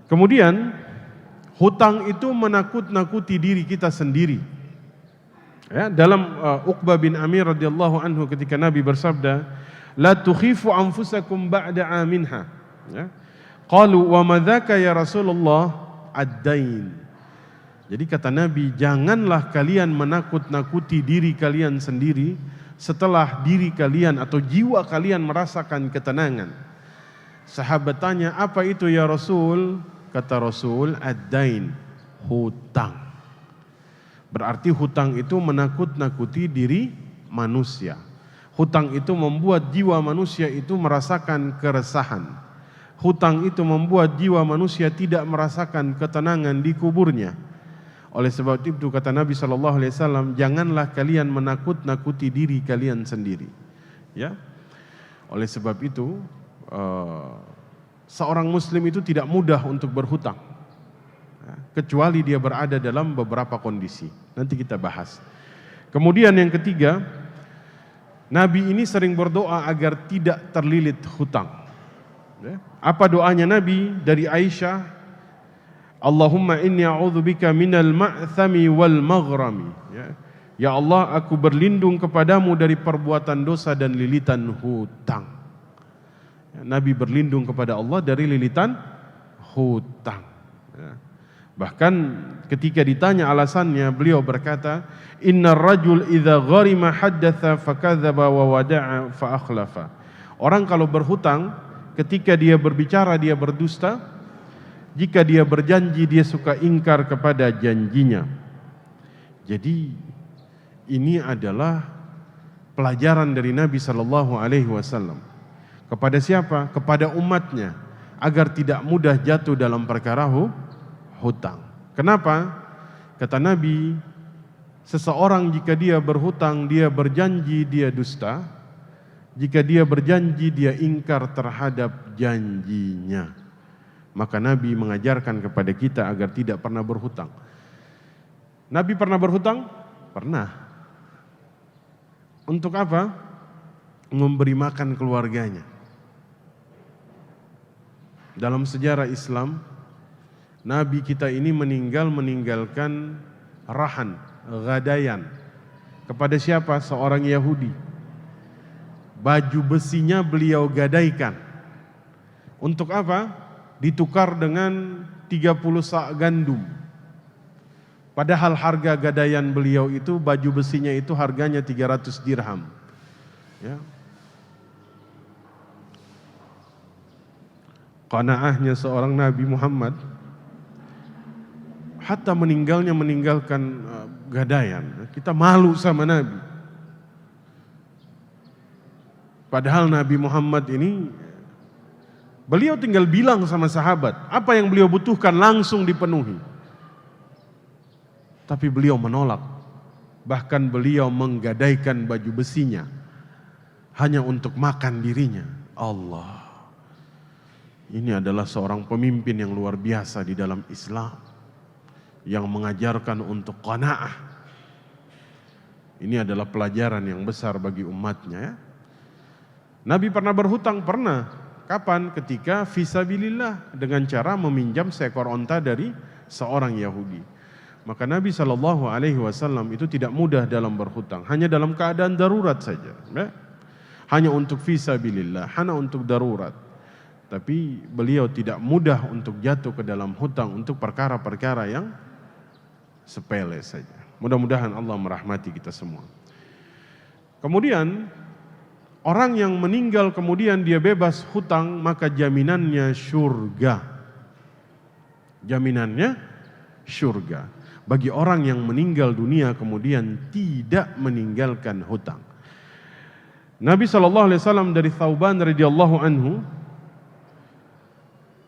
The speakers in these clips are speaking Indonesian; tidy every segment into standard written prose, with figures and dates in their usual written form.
Kemudian hutang itu menakut-nakuti diri kita sendiri. Ya, dalam Uqbah bin Amir radhiyallahu anhu ketika Nabi bersabda, "La tukhifu anfusakum ba'da aminha." Ya. Qalu wa madzaka ya Rasulullah? Ad-dain. Jadi kata Nabi, janganlah kalian menakut-nakuti diri kalian sendiri setelah diri kalian atau jiwa kalian merasakan ketenangan. Sahabat tanya, apa itu ya Rasul? Kata Rasul, ad-dain, hutang. Berarti hutang itu menakut-nakuti diri manusia. Hutang itu membuat jiwa manusia itu merasakan keresahan. Hutang itu membuat jiwa manusia tidak merasakan ketenangan di kuburnya. Oleh sebab itu kata Nabi SAW, janganlah kalian menakut-nakuti diri kalian sendiri. Ya. Oleh sebab itu seorang muslim itu tidak mudah untuk berhutang, kecuali dia berada dalam beberapa kondisi. Nanti kita bahas. Kemudian yang ketiga, Nabi ini sering berdoa agar tidak terlilit hutang. Apa doanya Nabi? Dari Aisyah, Allahumma inni a'udzubika minal ma'thami wal maghrami. Ya Allah, aku berlindung kepadamu dari perbuatan dosa dan lilitan hutang. Nabi berlindung kepada Allah dari lilitan hutang. Bahkan ketika ditanya alasannya, beliau berkata, innar rajul idza gharima haddatha fakadzaba wa wada'a fa akhlafa. Orang kalau berhutang, ketika dia berbicara dia berdusta, jika dia berjanji dia suka ingkar kepada janjinya. Jadi ini adalah pelajaran dari Nabi sallallahu alaihi wasallam. Kepada siapa? Kepada umatnya, agar tidak mudah jatuh dalam perkara hutang. Kenapa? Kata Nabi, seseorang jika dia berhutang, dia berjanji dia dusta. Jika dia berjanji dia ingkar terhadap janjinya. Maka Nabi mengajarkan kepada kita agar tidak pernah berhutang. Nabi pernah berhutang? Pernah. Untuk apa? Memberi makan keluarganya. Dalam sejarah Islam, Nabi kita ini meninggalkan rahan, ghadayan. Kepada siapa? Seorang Yahudi. Baju besinya beliau gadaikan. Untuk apa? Ditukar dengan 30 sak gandum. Padahal harga gadaian beliau itu, baju besinya itu harganya 300 dirham. Ya. Qanaahnya seorang Nabi Muhammad, hatta meninggalkan gadaian. Kita malu sama Nabi. Padahal Nabi Muhammad ini, beliau tinggal bilang sama sahabat, apa yang beliau butuhkan langsung dipenuhi. Tapi beliau menolak. Bahkan beliau menggadaikan baju besinya hanya untuk makan dirinya. Allah. Ini adalah seorang pemimpin yang luar biasa di dalam Islam, yang mengajarkan untuk qanaah. Ini adalah pelajaran yang besar bagi umatnya. Ya. Nabi pernah berhutang? Pernah. Kapan? Ketika fisabilillah, dengan cara meminjam seekor onta dari seorang Yahudi. Maka Nabi SAW itu tidak mudah dalam berhutang, hanya dalam keadaan darurat saja. Ya. Hanya untuk fisabilillah, hanya untuk darurat. Tapi beliau tidak mudah untuk jatuh ke dalam hutang untuk perkara-perkara yang sepele saja. Mudah-mudahan Allah merahmati kita semua. Kemudian orang yang meninggal kemudian dia bebas hutang, maka jaminannya syurga. Jaminannya syurga. Bagi orang yang meninggal dunia kemudian tidak meninggalkan hutang. Nabi SAW dari Thauban radhiyallahu anhu,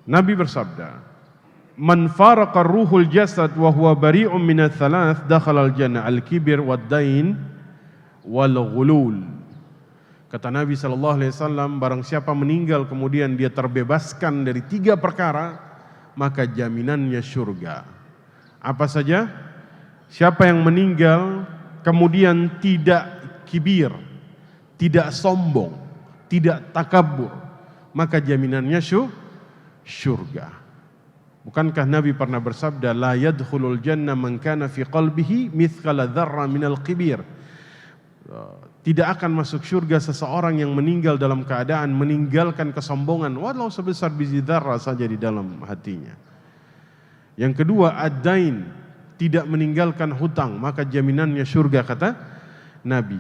Nabi bersabda, man faraqa ruhul jasad wa huwa bari'un minats thalath dakhala al-jannah al-kibr wad-dain wal-ghulul. Kata Nabi SAW, barang siapa meninggal kemudian dia terbebaskan dari 3 perkara, maka jaminannya syurga. Apa saja? Siapa yang meninggal kemudian tidak kibir, tidak sombong, tidak takabur, maka jaminannya syurga. Bukankah Nabi pernah bersabda, la yadkhulul jannah man kana fi qalbihi mithqala dzarra minal kibir. Tidak akan masuk surga seseorang yang meninggal dalam keadaan meninggalkan kesombongan walau sebesar biji dzarrah saja di dalam hatinya. Yang kedua, ad-dain, tidak meninggalkan hutang, maka jaminannya surga, kata Nabi.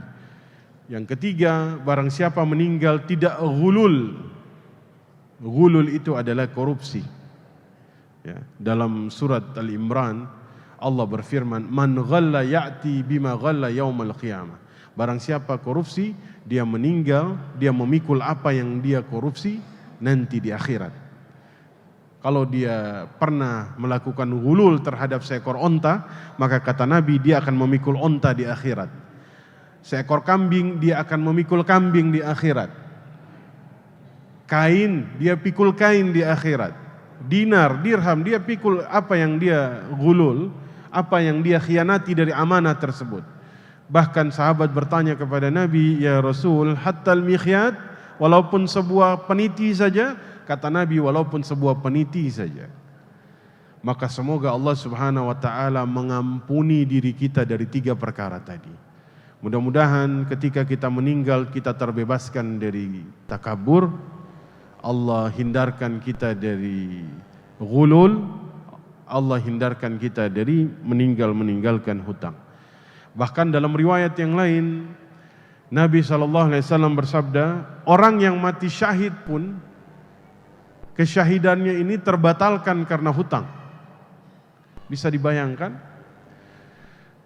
Yang ketiga, barang siapa meninggal tidak ghulul. Ghulul itu adalah korupsi. Ya, dalam surat Al-Imran Allah berfirman, man ghalla ya'ti bima ghalla yaumal qiyamah. Barang siapa korupsi, dia meninggal, dia memikul apa yang dia korupsi nanti di akhirat. Kalau dia pernah melakukan ghulul terhadap seekor onta, maka kata Nabi dia akan memikul onta di akhirat. Seekor kambing, dia akan memikul kambing di akhirat. Kain, dia pikul kain di akhirat. Dinar, dirham, dia pikul apa yang dia ghulul, apa yang dia khianati dari amanah tersebut. Bahkan sahabat bertanya kepada Nabi, ya Rasul, hatta al-mikhyat, walaupun sebuah peniti saja. Kata Nabi, walaupun sebuah peniti saja. Maka semoga Allah Subhanahu wa ta'ala mengampuni diri kita dari 3 perkara tadi. Mudah-mudahan ketika kita meninggal kita terbebaskan dari takabur, Allah hindarkan kita dari ghulul, Allah hindarkan kita dari meninggalkan hutang. Bahkan dalam riwayat yang lain Nabi SAW bersabda, orang yang mati syahid pun kesyahidannya ini terbatalkan karena hutang. Bisa dibayangkan?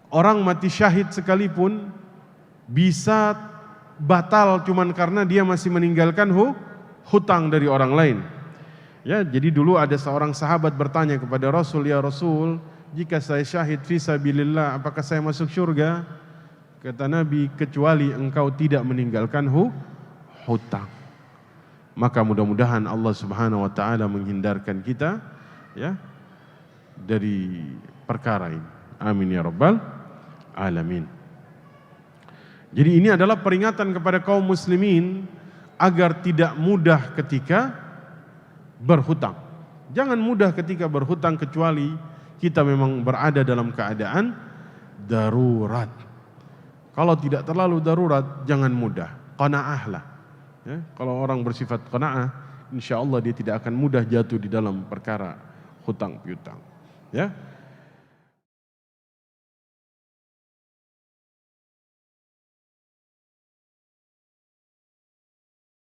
Orang mati syahid sekalipun bisa batal cuman karena dia masih meninggalkan hutang dari orang lain. Ya, jadi dulu ada seorang sahabat bertanya kepada Rasul, ya Rasul, jika saya syahid fi sabilillah, apakah saya masuk surga? Kata Nabi, kecuali engkau tidak meninggalkan hutang. Maka mudah-mudahan Allah Subhanahu wa taala menghindarkan kita ya dari perkara ini. Amin ya rabbal alamin. Jadi ini adalah peringatan kepada kaum muslimin agar tidak mudah ketika berhutang. Jangan mudah ketika berhutang kecuali kita memang berada dalam keadaan darurat. Kalau tidak terlalu darurat, jangan mudah. Qanaah lah. Ya, kalau orang bersifat qanaah, insya Allah dia tidak akan mudah jatuh di dalam perkara hutang piutang. Ya.